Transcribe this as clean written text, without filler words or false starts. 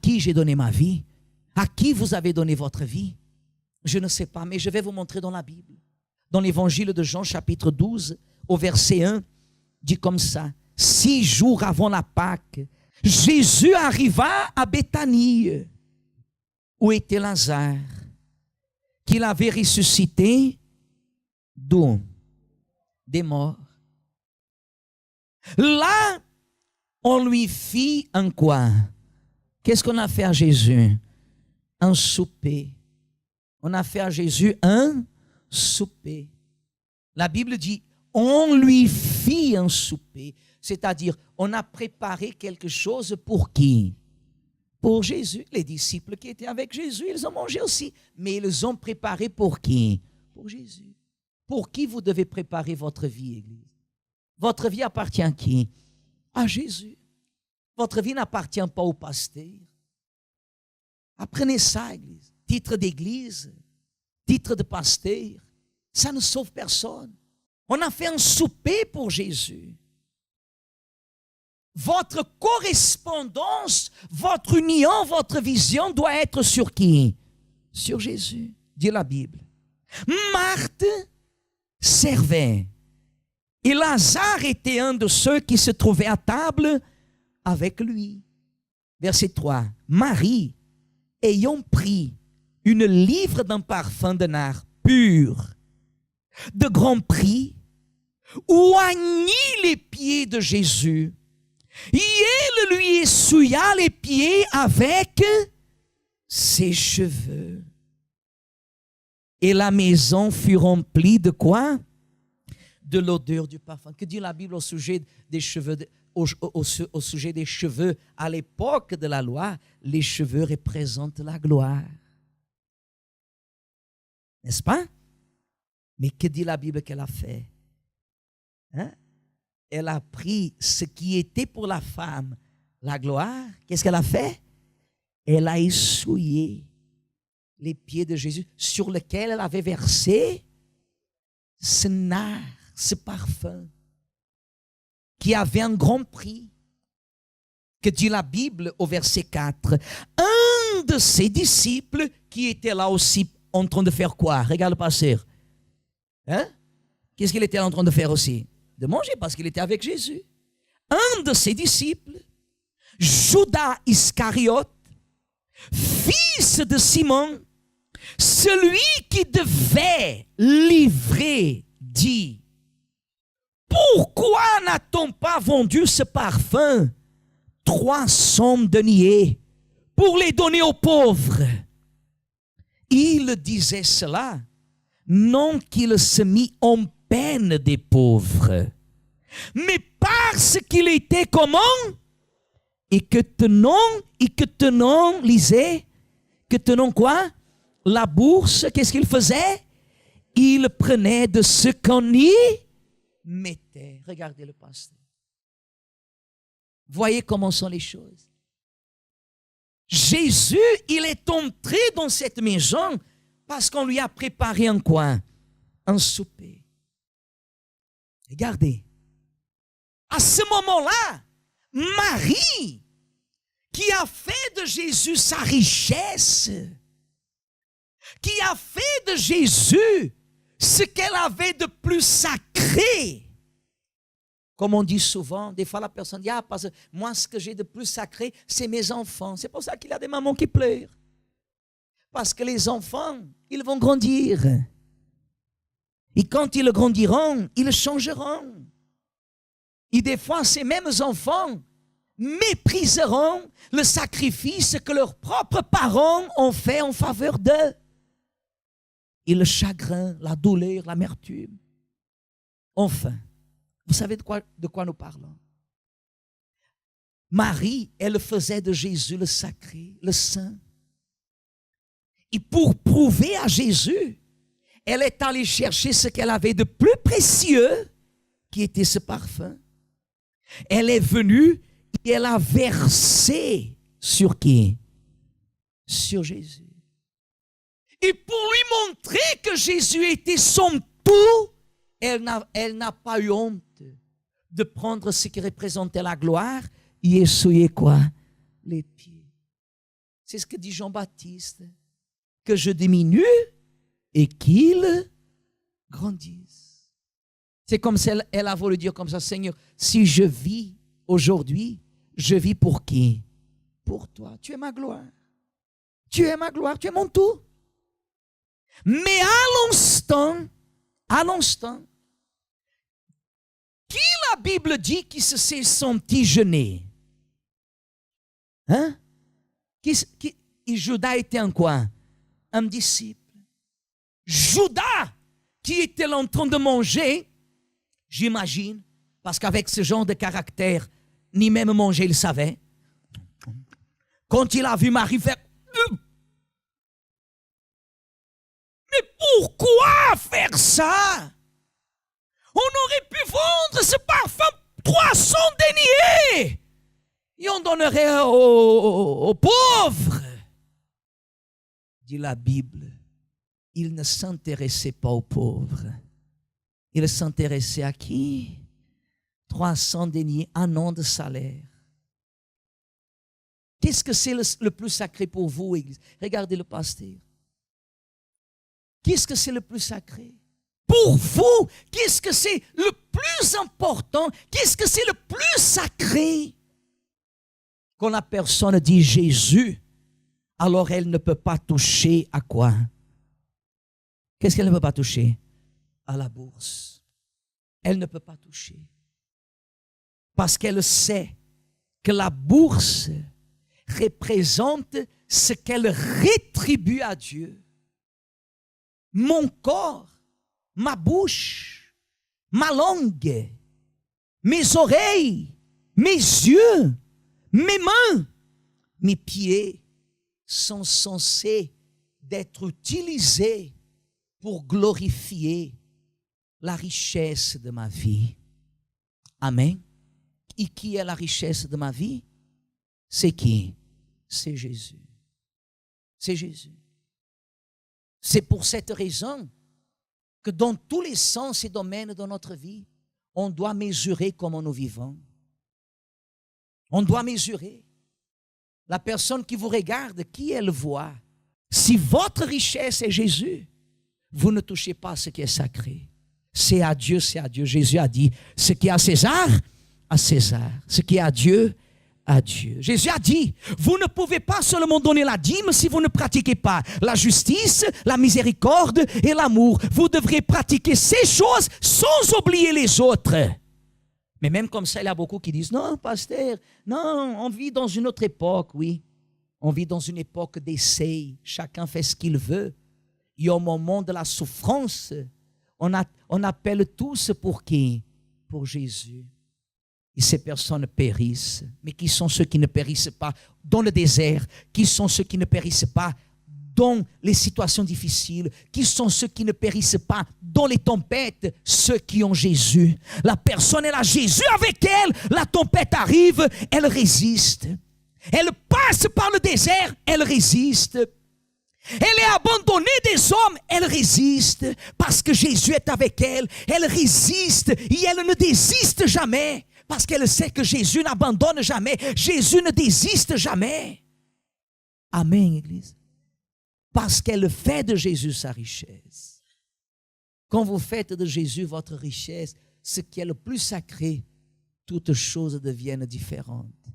qui j'ai donné ma vie? À qui vous avez donné votre vie? Je ne sais pas, mais je vais vous montrer dans la Bible. Dans l'évangile de Jean, chapitre 12, au verset 1, dit comme ça. 6 jours avant la Pâque, Jésus arriva à Béthanie, où était Lazare, qu'il avait ressuscité d'où? Des morts. Là, on lui fit un quoi? Qu'est-ce qu'on a fait à Jésus? Un souper. On a fait à Jésus un souper. La Bible dit, on lui fit un souper. C'est-à-dire, on a préparé quelque chose pour qui? Pour Jésus. Les disciples qui étaient avec Jésus, ils ont mangé aussi. Mais ils ont préparé pour qui? Pour Jésus. Pour qui vous devez préparer votre vie, Église? Votre vie appartient à qui? À Jésus. Votre vie n'appartient pas au pasteur. Apprenez ça, Église. Titre d'église, titre de pasteur, ça ne sauve personne. On a fait un souper pour Jésus. Votre correspondance, votre union, votre vision doit être sur qui? Sur Jésus, dit la Bible. Marthe servait. Et Lazare était un de ceux qui se trouvaient à table avec lui. Verset 3. Marie, ayant pris une livre d'un parfum de nard pur, de grand prix, oignit les pieds de Jésus, et elle lui essuya les pieds avec ses cheveux. Et la maison fut remplie de quoi? De l'odeur du parfum. Que dit la Bible au sujet des cheveux, au sujet des cheveux à l'époque de la loi? Les cheveux représentent la gloire. N'est-ce pas? Mais que dit la Bible qu'elle a fait? Hein? Elle a pris ce qui était pour la femme, la gloire. Qu'est-ce qu'elle a fait? Elle a essuyé les pieds de Jésus sur lesquels elle avait versé ce nard, ce parfum qui avait un grand prix. Que dit la Bible au verset 4? Un de ses disciples qui était là aussi en train de faire quoi? Regarde le pasteur. Hein? Qu'est-ce qu'il était en train de faire aussi? De manger, parce qu'il était avec Jésus. Un de ses disciples, Judas Iscariote, fils de Simon, celui qui devait livrer, dit: pourquoi n'a-t-on pas vendu ce parfum 300 deniers pour les donner aux pauvres? Il disait cela, non qu'il se mit en peine des pauvres, mais parce qu'il était comment? Et que tenons, lisez, que tenons quoi? La bourse, qu'est-ce qu'il faisait? Il prenait de ce qu'on y mettait. Regardez le pasteur. Voyez comment sont les choses. Jésus, il est entré dans cette maison parce qu'on lui a préparé un quoi? Un souper. Regardez. À ce moment-là, Marie, qui a fait de Jésus sa richesse, qui a fait de Jésus ce qu'elle avait de plus sacré. Comme on dit souvent, des fois la personne dit: ah, parce que moi ce que j'ai de plus sacré, c'est mes enfants. C'est pour ça qu'il y a des mamans qui pleurent. Parce que les enfants, ils vont grandir. Et quand ils grandiront, ils changeront. Et des fois, ces mêmes enfants mépriseront le sacrifice que leurs propres parents ont fait en faveur d'eux. Et le chagrin, la douleur, l'amertume. Enfin, vous savez de quoi nous parlons? Marie, elle faisait de Jésus le sacré, le saint. Et pour prouver à Jésus, elle est allée chercher ce qu'elle avait de plus précieux, qui était ce parfum. Elle est venue et elle a versé sur qui? Sur Jésus. Et pour lui montrer que Jésus était son tout, elle n'a pas eu honte de prendre ce qui représentait la gloire et essuyer quoi? Les pieds. C'est ce que dit Jean-Baptiste. Que je diminue et qu'il grandisse. C'est comme si elle a voulu dire comme ça, Seigneur, si je vis aujourd'hui, je vis pour qui? Pour toi. Tu es ma gloire. Tu es ma gloire, tu es mon tout. Mais à l'instant, qui la Bible dit qui se s'est senti gêné? Hein? Judas était un quoi? Un disciple. Judas, qui était en train de manger, j'imagine, parce qu'avec ce genre de caractère, ni même manger il savait. Quand il a vu Marie faire... Mais pourquoi faire ça? On aurait pu vendre ce parfum 300 deniers et on donnerait aux pauvres. Dit la Bible, il ne s'intéressait pas aux pauvres. Il s'intéressait à qui? 300 deniers, un an de salaire. Qu'est-ce que c'est le plus sacré pour vous, Église? Regardez le pasteur. Qu'est-ce que c'est le plus sacré? Pour vous, qu'est-ce que c'est le plus important? Qu'est-ce que c'est le plus sacré? Quand la personne dit Jésus, alors elle ne peut pas toucher à quoi? Qu'est-ce qu'elle ne peut pas toucher? À la bourse. Elle ne peut pas toucher. Parce qu'elle sait que la bourse représente ce qu'elle rétribue à Dieu. Mon corps, ma bouche, ma langue, mes oreilles, mes yeux, mes mains, mes pieds sont censés d'être utilisés pour glorifier la richesse de ma vie. Amen. Et qui est la richesse de ma vie? C'est qui? C'est Jésus. C'est Jésus. C'est pour cette raison que dans tous les sens et domaines de notre vie, on doit mesurer comment nous vivons. On doit mesurer. La personne qui vous regarde, qui elle voit? Si votre richesse est Jésus, vous ne touchez pas à ce qui est sacré. C'est à Dieu, c'est à Dieu. Jésus a dit, ce qui est à César, à César. Ce qui est à Dieu, à Dieu. Jésus a dit, vous ne pouvez pas seulement donner la dîme si vous ne pratiquez pas la justice, la miséricorde et l'amour. Vous devrez pratiquer ces choses sans oublier les autres. Mais même comme ça, il y a beaucoup qui disent, non, pasteur, non, on vit dans une autre époque, oui. On vit dans une époque d'essai. Chacun fait ce qu'il veut. Et au moment de la souffrance, on appelle tous pour qui? Pour Jésus. Et ces personnes périssent. Mais qui sont ceux qui ne périssent pas dans le désert? Qui sont ceux qui ne périssent pas dans les situations difficiles? Qui sont ceux qui ne périssent pas dans les tempêtes? Ceux qui ont Jésus. La personne, elle a Jésus avec elle. La tempête arrive, elle résiste. Elle passe par le désert, elle résiste. Elle est abandonnée des hommes, elle résiste. Parce que Jésus est avec elle, elle résiste et elle ne désiste jamais. Parce qu'elle sait que Jésus n'abandonne jamais. Jésus ne désiste jamais. Amen, Église. Parce qu'elle fait de Jésus sa richesse. Quand vous faites de Jésus votre richesse, ce qui est le plus sacré, toutes choses deviennent différentes.